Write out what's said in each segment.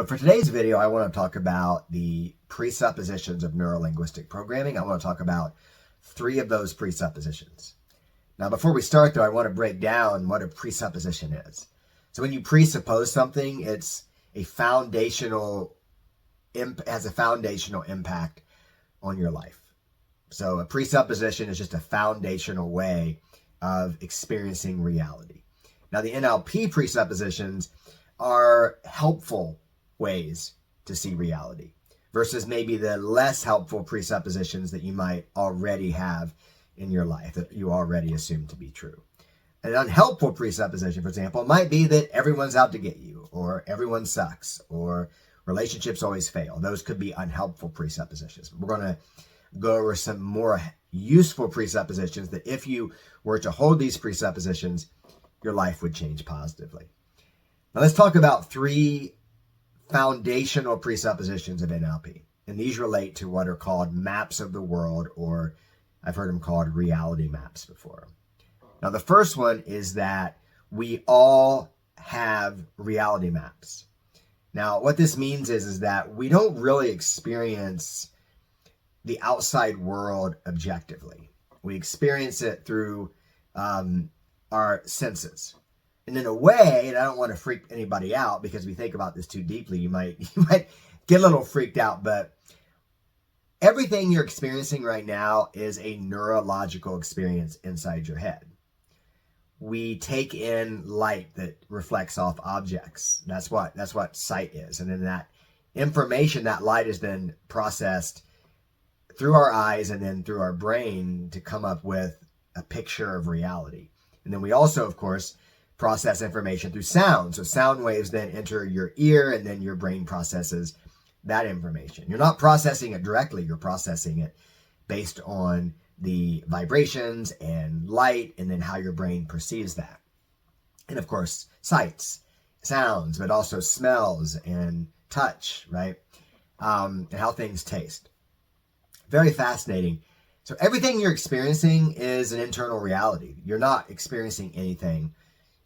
So for today's video, I want to talk about the presuppositions of neurolinguistic programming. I want to talk about 3 of those presuppositions. Now, before we start, though, I want to break down what a presupposition is. So when you presuppose something, it's a foundational, has a foundational impact on your life. So a presupposition is just a foundational way of experiencing reality. Now, the NLP presuppositions are helpful ways to see reality versus maybe the less helpful presuppositions that you might already have in your life that you already assume to be true. An unhelpful presupposition, for example, might be that everyone's out to get you, or everyone sucks, or relationships always fail. Those could be unhelpful presuppositions. We're going to go over some more useful presuppositions that if you were to hold these presuppositions, your life would change positively. Now let's talk about 3 foundational presuppositions of NLP. And these relate to what are called maps of the world, or I've heard them called reality maps before. Now the first one is that we all have reality maps. Now what this means is that we don't really experience the outside world objectively. We experience it through our senses. And in a way, and I don't want to freak anybody out because we think about this too deeply, you might get a little freaked out, but everything you're experiencing right now is a neurological experience inside your head. We take in light that reflects off objects. That's what sight is. And then that information, that light is then processed through our eyes and then through our brain to come up with a picture of reality. And then we also, of course, process information through sound. So sound waves then enter your ear and then your brain processes that information. You're not processing it directly. You're processing it based on the vibrations and light and then how your brain perceives that. And of course, sights, sounds, but also smells and touch, right? And how things taste. Very fascinating. So everything you're experiencing is an internal reality. You're not experiencing anything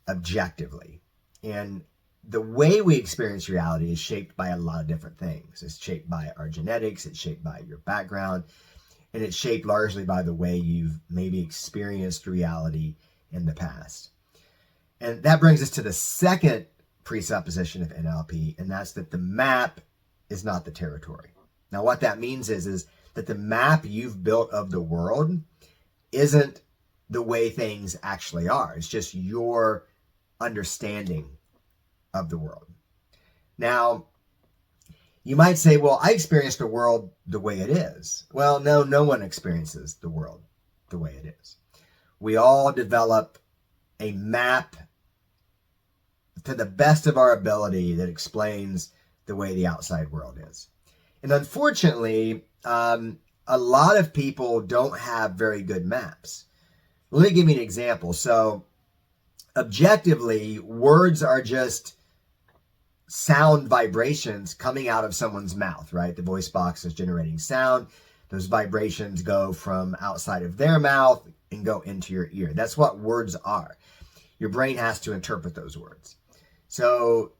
objectively. And the way we experience reality is shaped by a lot of different things. It's shaped by our genetics, it's shaped by your background, and it's shaped largely by the way you've maybe experienced reality in the past. And that brings us to the second presupposition of NLP, and that's that the map is not the territory. Now what that means is that the map you've built of the world isn't the way things actually are. It's just your understanding of the world. Now, you might say, well, I experience the world the way it is. Well, no one experiences the world the way it is. We all develop a map to the best of our ability that explains the way the outside world is. And unfortunately, a lot of people don't have very good maps. Let me give you an example. So objectively, words are just sound vibrations coming out of someone's mouth, right? The voice box is generating sound. Those vibrations go from outside of their mouth and go into your ear. That's what words are. Your brain has to interpret those words. So,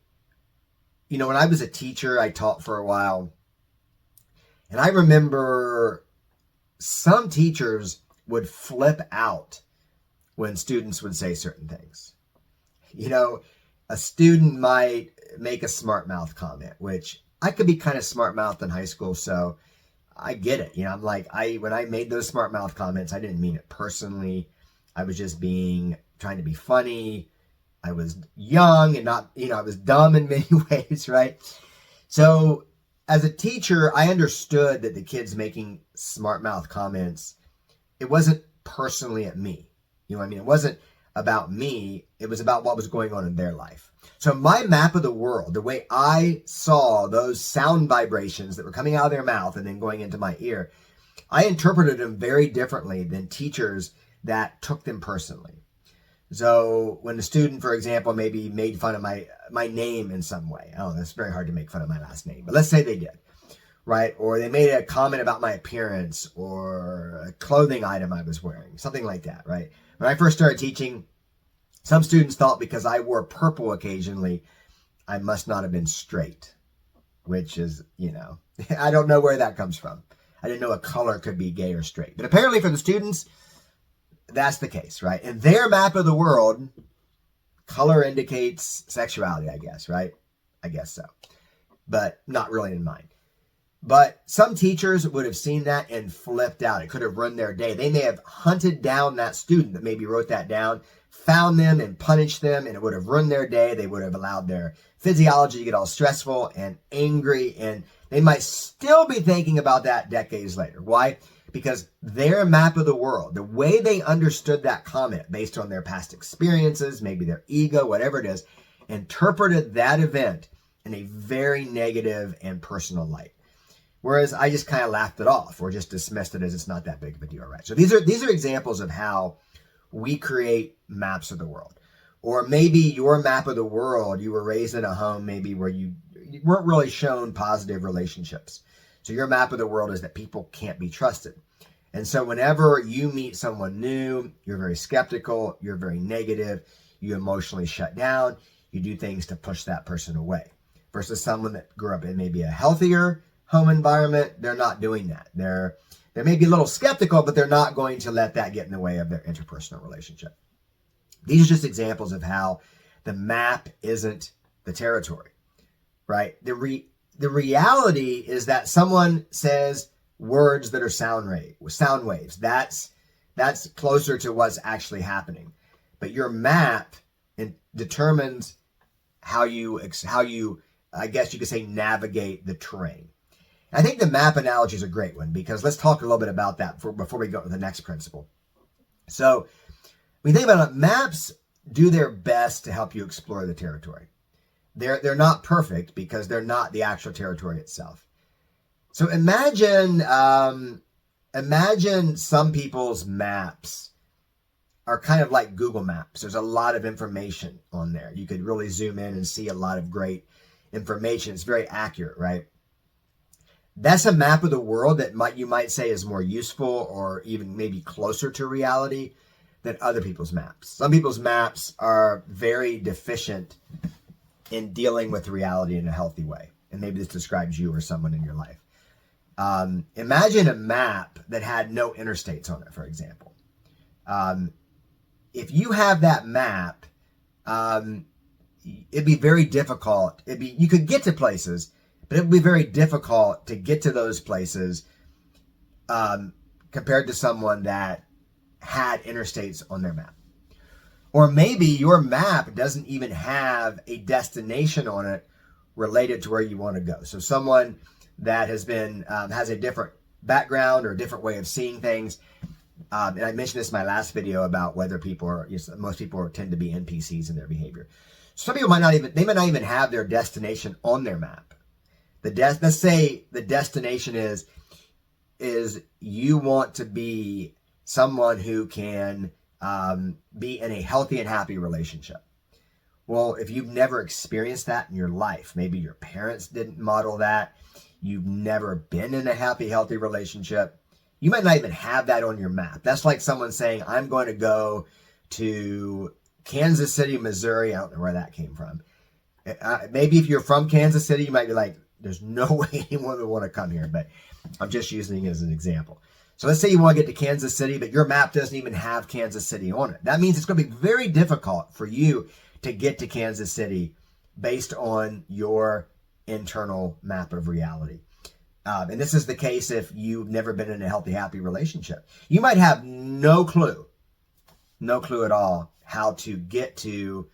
when I was a teacher, I taught for a while. And I remember some teachers would flip out when students would say certain things. A student might make a smart mouth comment, which I could be kind of smart mouthed in high school, so I get it. I'm like, when I made those smart mouth comments, I didn't mean it personally. I was just trying to be funny. I was young and not, I was dumb in many ways, right? So as a teacher, I understood that the kids making smart mouth comments, it wasn't personally at me. It wasn't about me. It was about what was going on in their life. So my map of the world, the way I saw those sound vibrations that were coming out of their mouth and then going into my ear, I interpreted them very differently than teachers that took them personally. So when a student, for example, maybe made fun of my name in some way, that's very hard to make fun of my last name, but let's say they did, right? Or they made a comment about my appearance or a clothing item I was wearing, something like that, right? When I first started teaching, some students thought because I wore purple occasionally, I must not have been straight. which is, I don't know where that comes from. I didn't know a color could be gay or straight. But apparently for the students, that's the case, right? In their map of the world, color indicates sexuality, I guess, right? I guess so. But not really in mine. But some teachers would have seen that and flipped out. It could have ruined their day. They may have hunted down that student that maybe wrote that down, found them and punished them, and it would have ruined their day. They would have allowed their physiology to get all stressful and angry, and they might still be thinking about that decades later. Why? Because their map of the world, the way they understood that comment based on their past experiences, maybe their ego, whatever it is, interpreted that event in a very negative and personal light. Whereas I just kind of laughed it off or just dismissed it as it's not that big of a deal, right? So these are examples of how we create maps of the world. Or maybe your map of the world, you were raised in a home maybe where you weren't really shown positive relationships. So your map of the world is that people can't be trusted. And so whenever you meet someone new, you're very skeptical, you're very negative, you emotionally shut down, you do things to push that person away. Versus someone that grew up in maybe a healthier home environment, they're not doing that. They may be a little skeptical, but they're not going to let that get in the way of their interpersonal relationship. These are just examples of how the map isn't the territory, right? The reality is that someone says words that are sound waves. That's closer to what's actually happening. But your map determines how you, I guess you could say, navigate the terrain. I think the map analogy is a great one because let's talk a little bit about that before we go to the next principle. So when you think about it, maps do their best to help you explore the territory. They're not perfect because they're not the actual territory itself. So imagine some people's maps are kind of like Google Maps. There's a lot of information on there. You could really zoom in and see a lot of great information. It's very accurate, right? That's a map of the world that you might say is more useful or even maybe closer to reality than other people's maps. Some people's maps are very deficient in dealing with reality in a healthy way. And maybe this describes you or someone in your life. Imagine a map that had no interstates on it, for example. If you have that map, it'd be very difficult. You could get to places, but it would be very difficult to get to those places compared to someone that had interstates on their map. Or maybe your map doesn't even have a destination on it related to where you want to go. So someone that has a different background or a different way of seeing things. And I mentioned this in my last video about whether most people tend to be NPCs in their behavior. Some people might not even have their destination on their map. Let's say the destination is you want to be someone who can be in a healthy and happy relationship. Well, if you've never experienced that in your life, maybe your parents didn't model that, you've never been in a happy, healthy relationship, you might not even have that on your map. That's like someone saying, I'm going to go to Kansas City, Missouri. I don't know where that came from. Maybe if you're from Kansas City, you might be like, there's no way anyone would want to come here, but I'm just using it as an example. So let's say you want to get to Kansas City, but your map doesn't even have Kansas City on it. That means it's going to be very difficult for you to get to Kansas City based on your internal map of reality. And this is the case if you've never been in a healthy, happy relationship. You might have no clue at all how to get to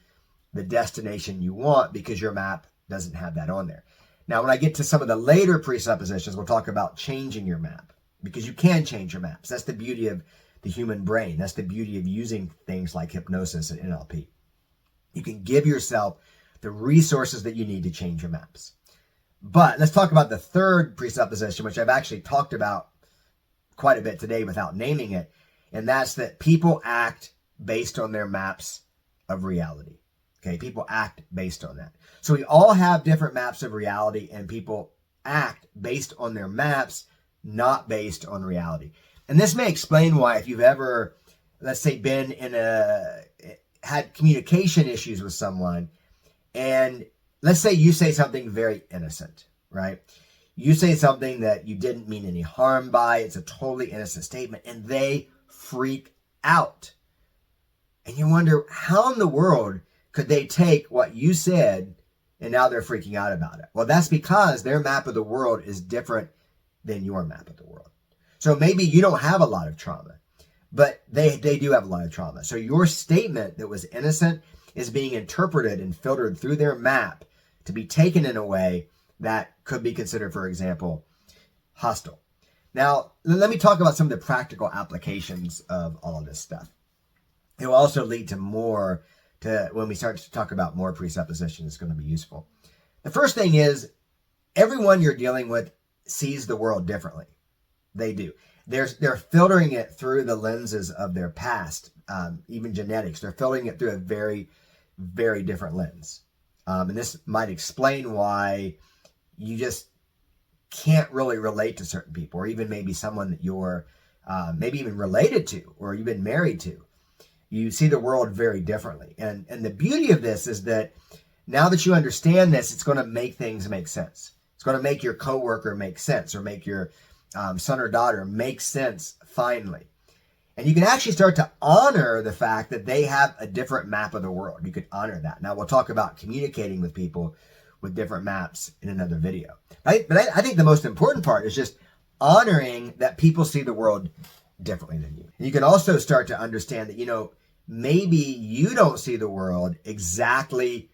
the destination you want because your map doesn't have that on there. Now, when I get to some of the later presuppositions, we'll talk about changing your map because you can change your maps. That's the beauty of the human brain. That's the beauty of using things like hypnosis and NLP. You can give yourself the resources that you need to change your maps. But let's talk about the third presupposition, which I've actually talked about quite a bit today without naming it. And that's that people act based on their maps of reality. Okay, people act based on that. So we all have different maps of reality, and people act based on their maps, not based on reality. And this may explain why, if you've ever, let's say, had communication issues with someone, and let's say you say something very innocent, right? You say something that you didn't mean any harm by. It's a totally innocent statement, and they freak out. And you wonder, how in the world could they take what you said and now they're freaking out about it? Well, that's because their map of the world is different than your map of the world. So maybe you don't have a lot of trauma, but they do have a lot of trauma. So your statement that was innocent is being interpreted and filtered through their map to be taken in a way that could be considered, for example, hostile. Now, let me talk about some of the practical applications of all of this stuff. It will also lead to more, when we start to talk about more presuppositions, it's going to be useful. The first thing is, everyone you're dealing with sees the world differently. They do. They're filtering it through the lenses of their past, even genetics. They're filtering it through a very, very different lens. And this might explain why you just can't really relate to certain people, or even maybe someone that you're maybe even related to, or you've been married to. You see the world very differently. And the beauty of this is that now that you understand this, it's going to make things make sense. It's going to make your coworker make sense, or make your son or daughter make sense finally. And you can actually start to honor the fact that they have a different map of the world. You could honor that. Now, we'll talk about communicating with people with different maps in another video. But I think the most important part is just honoring that people see the world differently than you. And you can also start to understand that, maybe you don't see the world exactly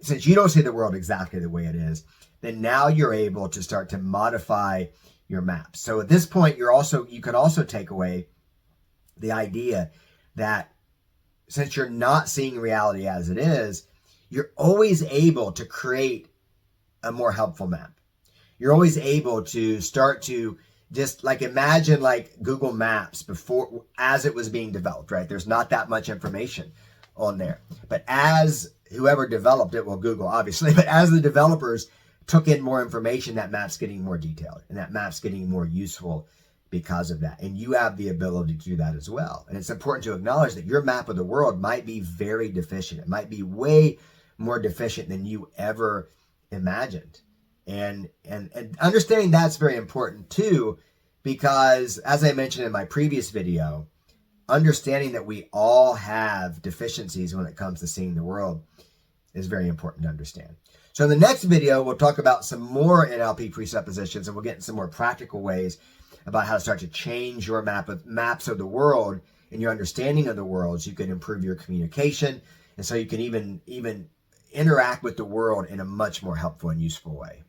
since you don't see the world exactly the way it is, then now you're able to start to modify your maps. So at this point, you can also take away the idea that since you're not seeing reality as it is, you're always able to create a more helpful map. You're always able to start to just imagine Google Maps before, as it was being developed, right? There's not that much information on there. But as whoever developed it, well, Google obviously, but as the developers took in more information, that map's getting more detailed, and that map's getting more useful because of that. And you have the ability to do that as well. And it's important to acknowledge that your map of the world might be very deficient. It might be way more deficient than you ever imagined. And understanding that's very important too, because as I mentioned in my previous video, understanding that we all have deficiencies when it comes to seeing the world is very important to understand. So in the next video, we'll talk about some more NLP presuppositions, and we'll get in some more practical ways about how to start to change your maps of the world and your understanding of the world, so you can improve your communication, and so you can even interact with the world in a much more helpful and useful way.